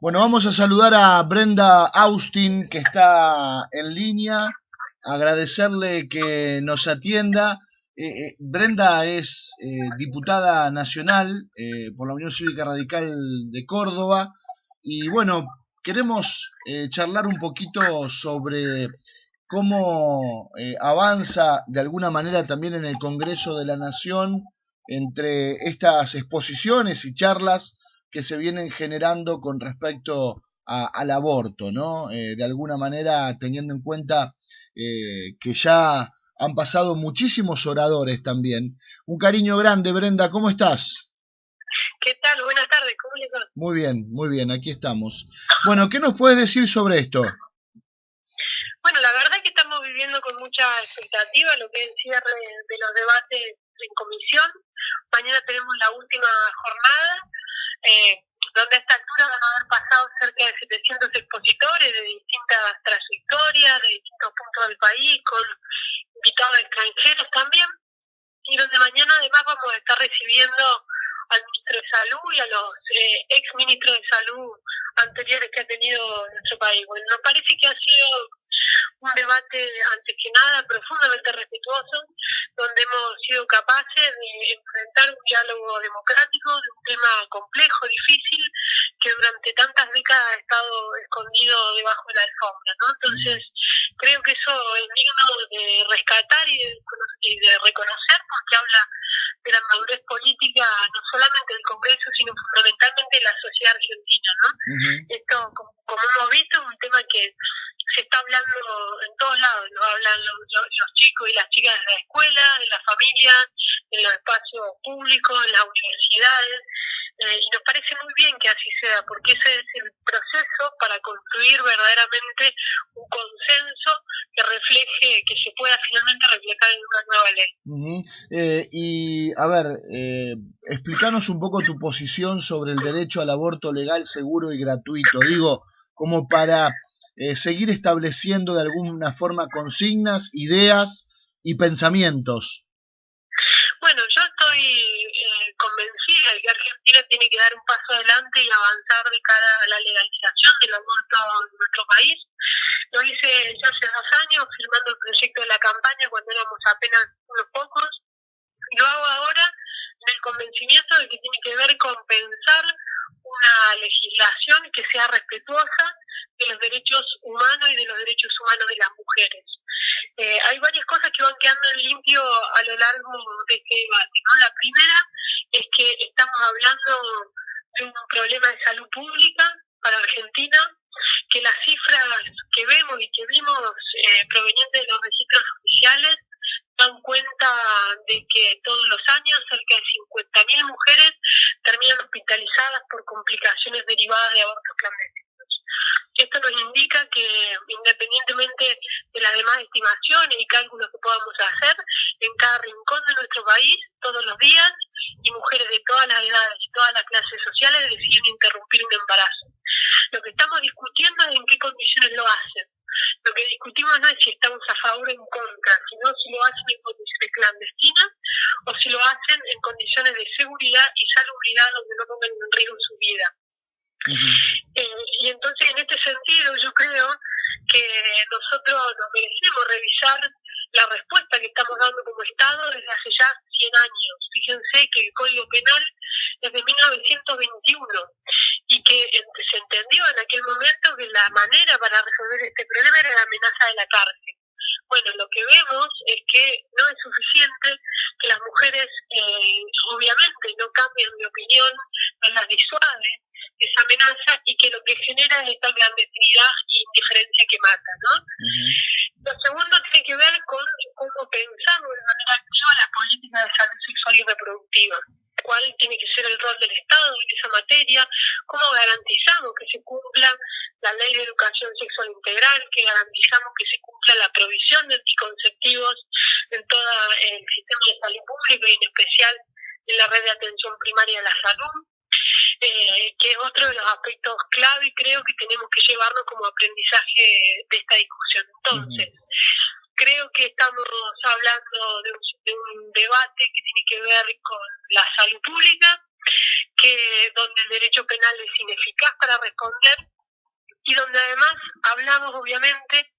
Bueno, vamos a saludar a Brenda Austin, que está en línea, agradecerle que nos atienda. Brenda es diputada nacional por la Unión Cívica Radical de Córdoba y bueno, queremos charlar un poquito sobre cómo avanza de alguna manera también en el Congreso de la Nación entre estas exposiciones y charlas que se vienen generando con respecto al aborto, ¿no? De alguna manera teniendo en cuenta que ya han pasado muchísimos oradores también. Un cariño grande, Brenda, ¿cómo estás? ¿Qué tal? Buenas tardes, ¿cómo le va? Muy bien, aquí estamos. Bueno, ¿qué nos puedes decir sobre esto? Bueno, la verdad es que estamos viviendo con mucha expectativa lo que es el cierre de los debates en comisión. Mañana tenemos la última jornada, donde a esta altura van a haber pasado cerca de 700 expositores de distintas trayectorias, de distintos puntos del país, con invitados extranjeros también, y donde mañana además vamos a estar recibiendo al ministro de Salud y a los ex ministros de Salud anteriores que ha tenido nuestro país. Bueno, nos parece que ha sido un debate, antes que nada, profundamente respetuoso, donde hemos sido capaces de enfrentar un diálogo democrático de un tema complejo, difícil, que durante tantas décadas ha estado escondido debajo de la alfombra, ¿no? Entonces, creo que eso es digno de rescatar y de reconocer, porque habla de la madurez política no solamente del Congreso, sino fundamentalmente de la sociedad argentina, ¿no? Esto, como hemos visto, es un tema que se está hablando en todos lados, lo hablan los chicos y las chicas de la escuela, en la familia, en los espacios públicos, en las universidades, y nos parece muy bien que así sea, porque ese es el proceso para construir verdaderamente un consenso que refleje, que se pueda finalmente reflejar en una nueva ley. Y a ver, explícanos un poco tu posición sobre el derecho al aborto legal, seguro y gratuito. Digo, como para seguir estableciendo de alguna forma consignas, ideas y pensamientos. Bueno, yo estoy convencida de que Argentina tiene que dar un paso adelante y avanzar de cara a la legalización del aborto en nuestro país. Lo hice ya hace 2 años, firmando el proyecto de la campaña cuando éramos apenas unos pocos, y lo hago ahora en el convencimiento de que tiene que ver con pensar una legislación que sea respetuosa de los derechos humanos y de los derechos humanos de las mujeres. Hay varias cosas que van quedando en limpio a lo largo de este debate, ¿no? La primera es que estamos hablando de un problema de salud pública para Argentina, que las cifras que vemos y que vimos provenientes de los registros oficiales dan cuenta de que todos los años cerca de 50.000 mujeres terminan hospitalizadas por complicaciones derivadas de abortos clandestinos. Esto nos indica que, independientemente de las demás estimaciones y cálculos que podamos hacer, en cada rincón de nuestro país, todos los días, y mujeres de todas las edades y todas las clases sociales deciden interrumpir un embarazo. Lo que estamos discutiendo es en qué condiciones lo hacen. Lo que discutimos no es si estamos a favor o en contra, sino si lo hacen en condiciones clandestinas o si lo hacen en condiciones de seguridad y salubridad donde no pongan en riesgo su vida. Y entonces, en este sentido, yo creo que nosotros nos merecemos revisar la respuesta que estamos dando como Estado desde hace ya 100 años. Fíjense que el Código Penal es de 1921 y que se entendió en aquel momento que la manera para resolver este problema era la amenaza de la cárcel. Bueno, lo que vemos es que no es suficiente que las mujeres, obviamente, no cambien de opinión, no las disuade esa amenaza, y que lo que genera es esta clandestinidad e indiferencia que mata, ¿no? Lo segundo tiene que ver con cómo pensamos de manera activa las políticas de salud sexual y reproductiva. ¿Cuál tiene que ser el rol del Estado en esa materia? ¿Cómo garantizamos que se cumpla la ley de educación sexual integral? ¿Que garantizamos que se cumpla la provisión de anticonceptivos en todo el sistema de salud público y en especial en la red de atención primaria de la salud? Que es otro de los aspectos clave y creo que tenemos que llevarnos como aprendizaje de esta discusión. Entonces, creo que estamos hablando de un debate que tiene que ver con la salud pública, donde el derecho penal es ineficaz para responder y donde además hablamos obviamente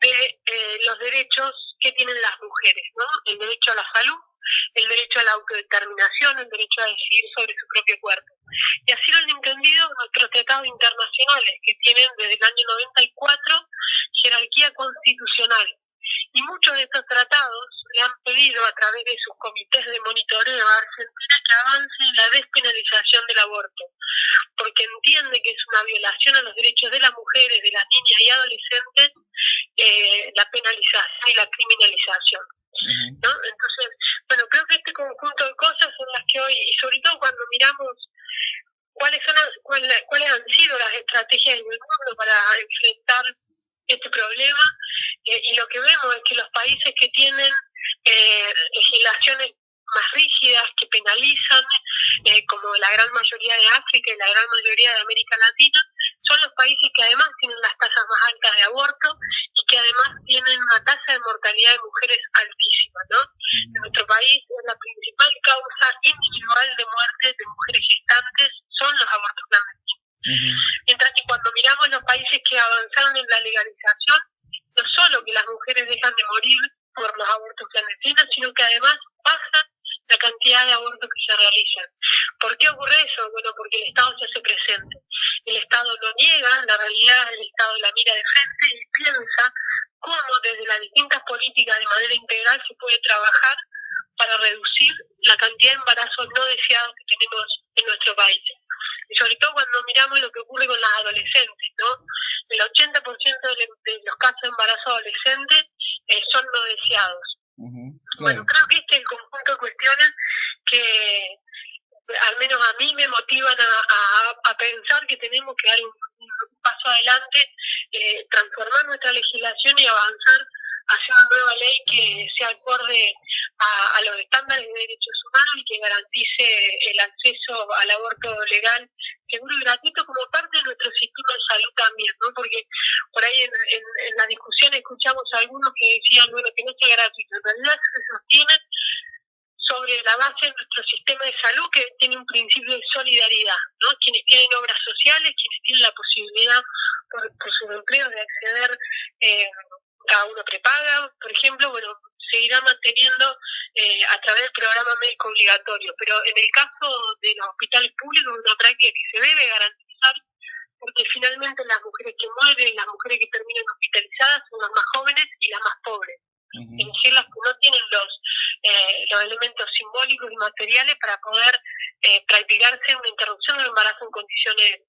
de los derechos que tienen las mujeres, ¿no? El derecho a la salud, el derecho a la autodeterminación, el derecho a decidir sobre su propio cuerpo. Y así lo han entendido nuestros tratados internacionales, que tienen desde el año 94 jerarquía constitucional. Y muchos de estos tratados le han pedido a través de sus comités de monitoreo a Argentina que avance en la despenalización del aborto, porque entiende que es una violación a los derechos de las mujeres, de las niñas y adolescentes, la penalización y la criminalización, ¿no? Entonces, bueno, creo que este conjunto de cosas son las que hoy, y sobre todo cuando miramos cuáles han sido las estrategias del mundo para enfrentar este problema, y lo que vemos es que los países que tienen legislaciones más rígidas, que penalizan, como la gran mayoría de África y la gran mayoría de América Latina, son los países que además tienen las tasas más altas de aborto y que además tienen una tasa de mortalidad de mujeres altísima, ¿no? En nuestro país la principal causa individual de muerte de mujeres gestantes son los abortos clandestinos. Mientras que cuando miramos los países que avanzaron en la legalización, no solo que las mujeres dejan de morir por los abortos clandestinos, sino que además bajan la cantidad de abortos que se realizan. ¿Por qué ocurre eso? Bueno, porque el Estado se hace presente. El Estado lo niega, la realidad el Estado la mira de frente y piensa cómo desde las distintas políticas de manera integral se puede trabajar para reducir la cantidad de embarazos no deseados que tenemos en nuestro país. Y sobre todo cuando miramos lo que ocurre con las adolescentes, ¿no? El 80% de los casos de embarazo adolescente son no deseados. Claro. Bueno, creo que este es el conjunto de cuestiones que al menos a mí me motivan a pensar que tenemos que dar un paso adelante, transformar nuestra legislación y avanzar hacia una nueva ley que sea acorde a los estándares de derechos humanos y que garantice el acceso al aborto legal, seguro y gratuito como parte de nuestro sistema de salud también, ¿no? Porque por ahí en la discusión escuchamos a algunos que decían, bueno, que no sea gratuito. En realidad se sostiene sobre la base de nuestro sistema de salud, que tiene un principio de solidaridad, ¿no? Quienes tienen obras sociales, quienes tienen la posibilidad por sus empleos de acceder a una prepaga, por ejemplo, bueno, seguirá manteniendo a través del programa médico obligatorio. Pero en el caso de los hospitales públicos, una práctica que se debe garantizar, porque finalmente las mujeres que mueren, las mujeres que terminan hospitalizadas son las más jóvenes y las más pobres. Es decir, las que no tienen los elementos simbólicos y materiales para poder practicarse una interrupción del embarazo en condiciones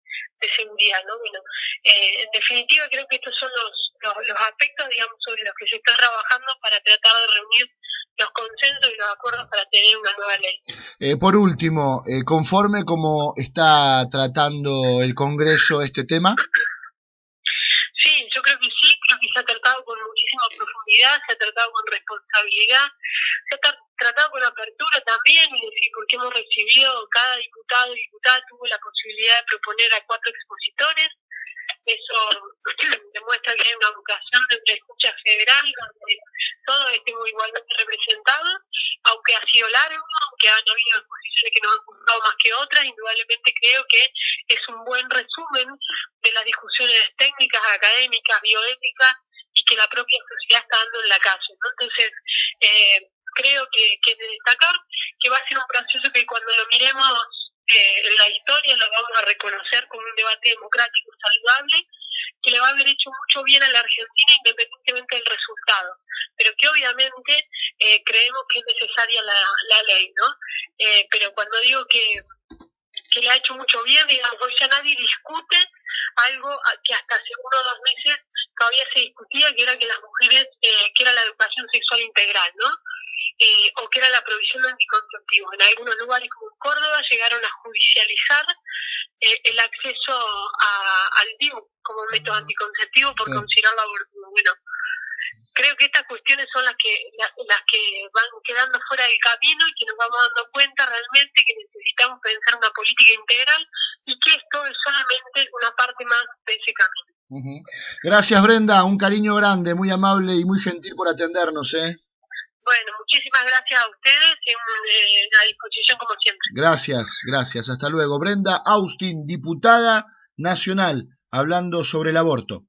de seguridad, ¿no? Bueno, en definitiva creo que estos son los aspectos, digamos, sobre los que se está trabajando para tratar de reunir los consensos y los acuerdos para tener una nueva ley. Por último, ¿conforme cómo está tratando el Congreso este tema? Sí, yo creo que sí, creo que se ha tratado con muchísima profundidad, se ha tratado con responsabilidad, se ha tratado con apertura también, y decir, porque hemos recibido, cada diputado y diputada tuvo la posibilidad de proponer a 4 expositores. Eso demuestra que hay una vocación de escucha federal donde todos estemos igualmente representados, aunque ha sido largo, aunque han habido exposiciones que nos han gustado más que otras. Indudablemente creo que es un buen resumen de las discusiones técnicas, académicas, bioéticas, y que la propia sociedad está dando en la calle, ¿no? Entonces, creo que es de destacar que va a ser un proceso que cuando lo miremos en la historia lo vamos a reconocer como un debate democrático saludable, que le va a haber hecho mucho bien a la Argentina independientemente del resultado, pero que obviamente creemos que es necesaria la ley, ¿no? Pero cuando digo que le ha hecho mucho bien, digamos, hoy ya nadie discute algo que hasta hace 1 o 2 meses todavía se discutía, que era que las mujeres, que era la educación sexual integral, ¿no? O que era la provisión de anticonceptivos. En algunos lugares como en Córdoba llegaron a judicializar el acceso al DIU como método anticonceptivo por considerarlo abortivo. Bueno, creo que estas cuestiones son las que van quedando fuera del camino y que nos vamos dando cuenta realmente que necesitamos pensar una política integral y que esto es solamente una parte más de ese camino. Gracias, Brenda, un cariño grande, muy amable y muy gentil por atendernos, Bueno, muchísimas gracias a ustedes y a disposición como siempre. Gracias. Hasta luego. Brenda Austin, diputada nacional, hablando sobre el aborto.